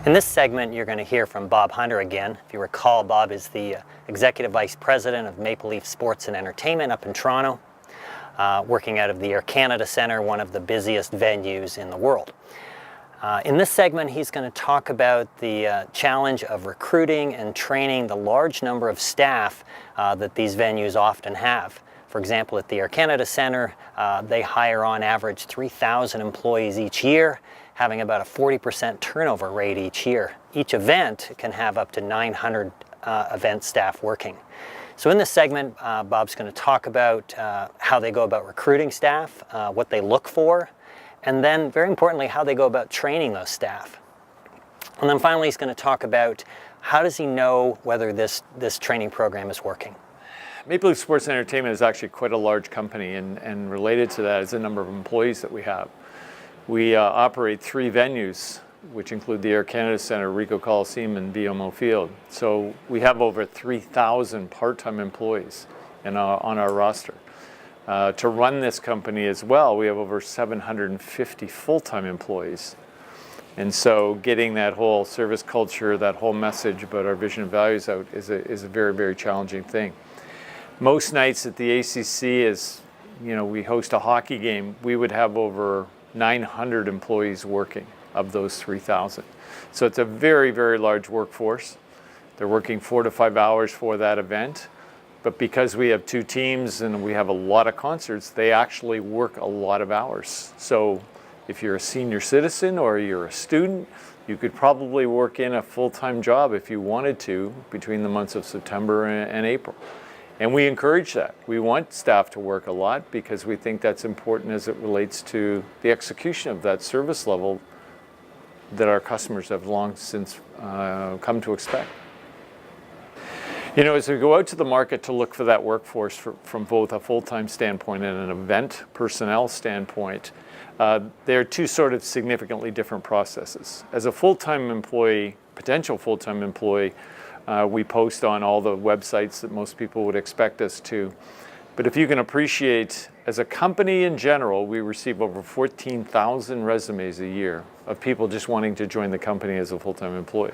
In this segment, you're going to hear from Bob Hunter again. If you recall, Bob is the Executive Vice President of Maple Leaf Sports and Entertainment up in Toronto, working out of the Air Canada Centre, one of the busiest venues in the world. In this segment, he's going to talk about the challenge of recruiting and training the large number of staff that these venues often have. For example, at the Air Canada Centre, they hire on average 3,000 employees each year, having about a 40% turnover rate each year. Each event can have up to 900 event staff working. So in this segment, Bob's going to talk about how they go about recruiting staff, what they look for, and then, very importantly, how they go about training those staff. And then finally, he's going to talk about how does he know whether this training program is working. Maple Leaf Sports and Entertainment is actually quite a large company, and related to that is the number of employees that we have. We operate 3 venues, which include the Air Canada Centre, Ricoh Coliseum, and BMO Field. So we have over 3,000 part-time employees on our roster. To run this company as well, we have over 750 full-time employees. And so getting that whole service culture, that whole message about our vision and values out is a very, very challenging thing. Most nights at the ACC, we host a hockey game, we would have over 900 employees working of those 3,000. So it's a very, very large workforce. They're working 4 to 5 hours for that event. But because we have 2 teams and we have a lot of concerts, they actually work a lot of hours. So if you're a senior citizen or you're a student, you could probably work in a full-time job if you wanted to between the months of September and April. And we encourage that. We want staff to work a lot because we think that's important as it relates to the execution of that service level that our customers have long since come to expect. As we go out to the market to look for that workforce from both a full-time standpoint and an event personnel standpoint, there are 2 sort of significantly different processes. As a full-time employee, potential full-time employee, we post on all the websites that most people would expect us to. But if you can appreciate, as a company in general, we receive over 14,000 resumes a year of people just wanting to join the company as a full-time employee.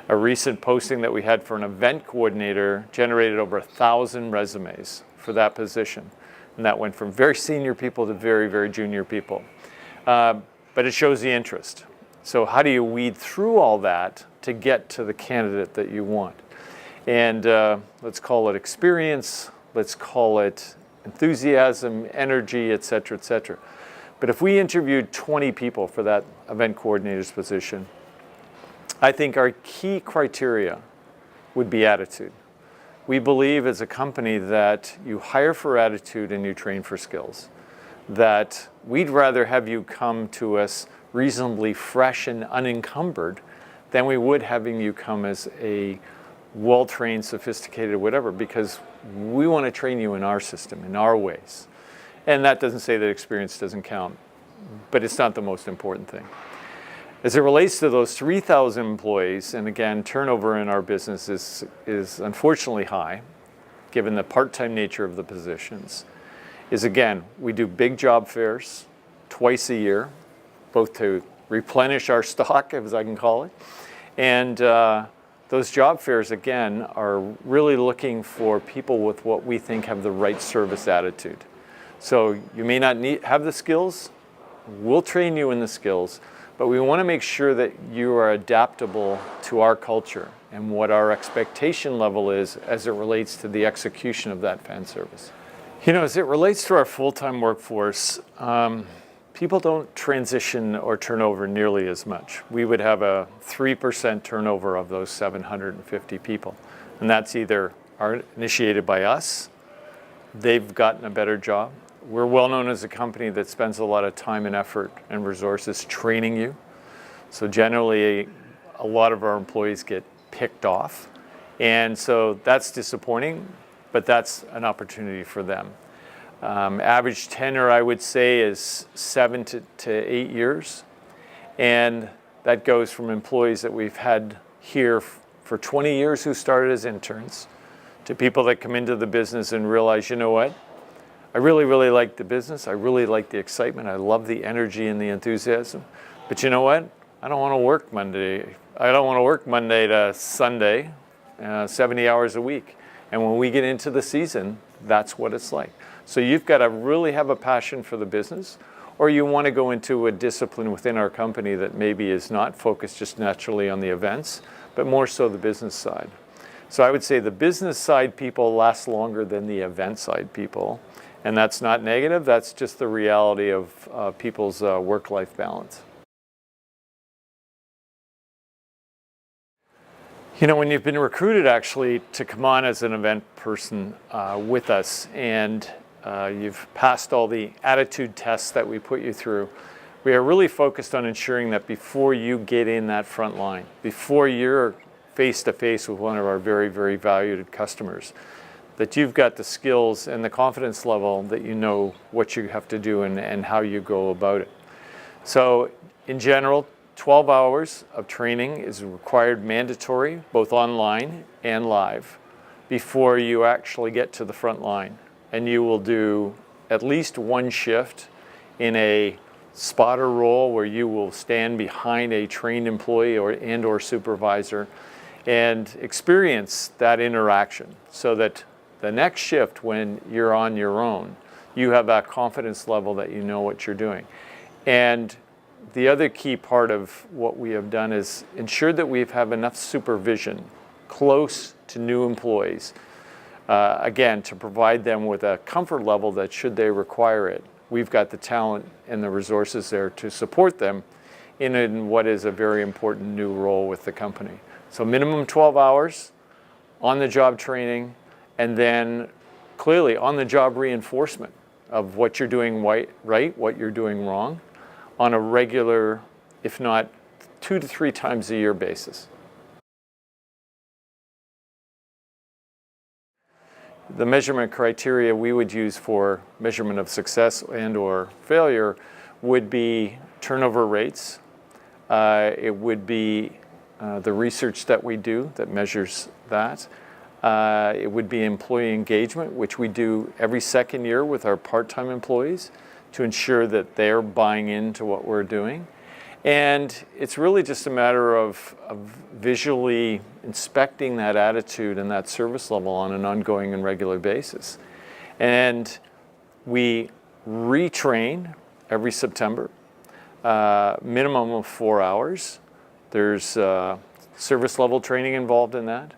A recent posting that we had for an event coordinator generated over 1,000 resumes for that position. And that went from very senior people to very, very junior people. But it shows the interest. So how do you weed through all that to get to the candidate that you want? And let's call it experience, let's call it enthusiasm, energy, et cetera, et cetera. But if we interviewed 20 people for that event coordinator's position, I think our key criteria would be attitude. We believe as a company that you hire for attitude and you train for skills. That we'd rather have you come to us reasonably fresh and unencumbered than we would having you come as a well-trained, sophisticated, whatever, because we want to train you in our system, in our ways. And that doesn't say that experience doesn't count, but it's not the most important thing. As it relates to those 3,000 employees, and again, turnover in our business is unfortunately high, given the part-time nature of the positions, is again, we do big job fairs twice a year, both to replenish our stock, as I can call it, and those job fairs, again, are really looking for people with what we think have the right service attitude. So you may not have the skills, we'll train you in the skills, but we want to make sure that you are adaptable to our culture and what our expectation level is as it relates to the execution of that fan service. As it relates to our full-time workforce, people don't transition or turn over nearly as much. We would have a 3% turnover of those 750 people. And that's either initiated by us, they've gotten a better job. We're well known as a company that spends a lot of time and effort and resources training you. So generally, a lot of our employees get picked off. And so that's disappointing, but that's an opportunity for them. Average tenure, I would say, is 7 to 8 years. And that goes from employees that we've had here for 20 years who started as interns to people that come into the business and realize, you know what? I really, really like the business. I really like the excitement. I love the energy and the enthusiasm. But you know what? I don't want to work Monday I don't want to work Monday to Sunday, 70 hours a week. And when we get into the season, that's what it's like. So you've got to really have a passion for the business, or you want to go into a discipline within our company that maybe is not focused just naturally on the events, but more so the business side. So I would say the business side people last longer than the event side people. And that's not negative, that's just the reality of people's work-life balance. You know, when you've been recruited actually to come on as an event person with us, and you've passed all the attitude tests that we put you through, we are really focused on ensuring that before you get in that front line, before you're face-to-face with one of our very, very valued customers, that you've got the skills and the confidence level that you know what you have to do and how you go about it. So in general, 12 hours of training is required, mandatory, both online and live, before you actually get to the front line. And you will do at least one shift in a spotter role where you will stand behind a trained employee or supervisor and experience that interaction, so that the next shift, when you're on your own, you have that confidence level that you know what you're doing. And the other key part of what we have done is ensure that we have enough supervision close to new employees, again, to provide them with a comfort level that should they require it, we've got the talent and the resources there to support them in what is a very important new role with the company. So minimum 12 hours, on-the-job training, and then clearly on-the-job reinforcement of what you're doing right, what you're doing wrong, on a regular, if not 2 to 3 times a year basis. The measurement criteria we would use for measurement of success and/or failure would be turnover rates. It would be the research that we do that measures that. It would be employee engagement, which we do every second year with our part-time employees to ensure that they're buying into what we're doing. And it's really just a matter of visually inspecting that attitude and that service level on an ongoing and regular basis. And we retrain every September, minimum of 4 hours. There's service level training involved in that.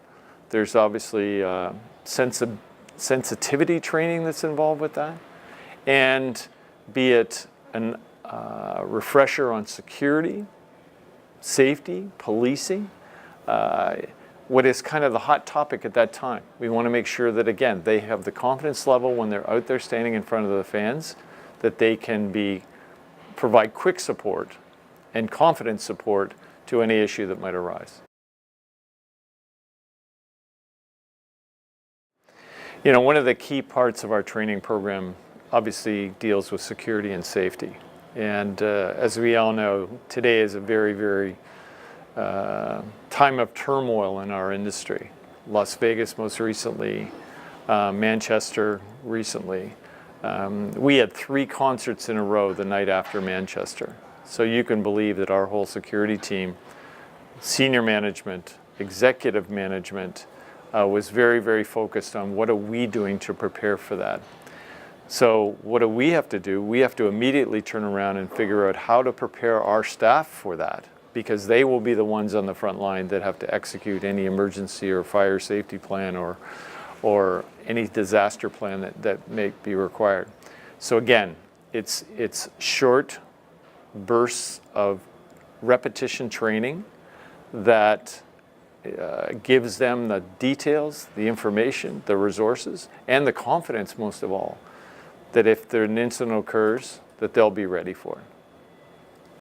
There's obviously sensitivity training that's involved with that. And be it a refresher on security, safety, policing, what is kind of the hot topic at that time. We want to make sure that, again, they have the confidence level when they're out there standing in front of the fans, that they can provide quick support and confident support to any issue that might arise. You know, one of the key parts of our training program obviously deals with security and safety. And as we all know, today is a very, very time of turmoil in our industry. Las Vegas most recently, Manchester recently. We had 3 concerts in a row the night after Manchester. So you can believe that our whole security team, senior management, executive management, was very, very focused on what are we doing to prepare for that. So what do we have to do? We have to immediately turn around and figure out how to prepare our staff for that, because they will be the ones on the front line that have to execute any emergency or fire safety plan or any disaster plan that may be required. So again, it's short bursts of repetition training that gives them the details, the information, the resources, and the confidence, most of all, that if an incident occurs, that they'll be ready for it.